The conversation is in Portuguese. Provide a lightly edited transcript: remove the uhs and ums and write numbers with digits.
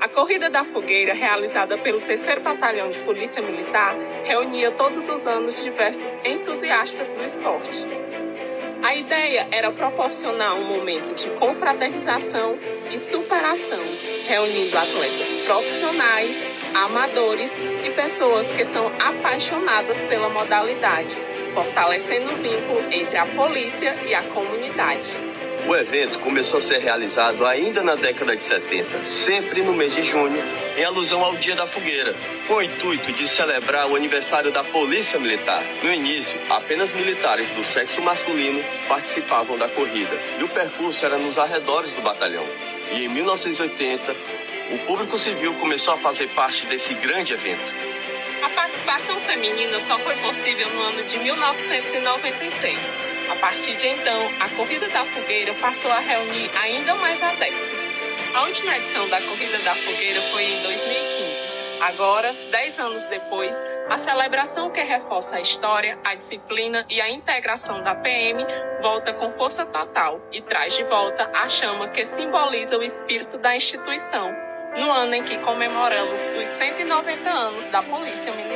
A Corrida da Fogueira, realizada pelo 3º Batalhão de Polícia Militar, reunia todos os anos diversos entusiastas do esporte. A ideia era proporcionar um momento de confraternização e superação, reunindo atletas profissionais, amadores e pessoas que são apaixonadas pela modalidade, fortalecendo o vínculo entre a polícia e a comunidade. O evento começou a ser realizado ainda na década de 70, sempre no mês de junho, em alusão ao Dia da Fogueira, com o intuito de celebrar o aniversário da Polícia Militar. No início, apenas militares do sexo masculino participavam da corrida, e o percurso era nos arredores do batalhão. E em 1980, o público civil começou a fazer parte desse grande evento. A participação feminina só foi possível no ano de 1996. A partir de então, a Corrida da Fogueira passou a reunir ainda mais adeptos. A última edição da Corrida da Fogueira foi em 2015. Agora, 10 anos depois, a celebração que reforça a história, a disciplina e a integração da PM volta com força total e traz de volta a chama que simboliza o espírito da instituição, no ano em que comemoramos os 190 anos da Polícia Militar.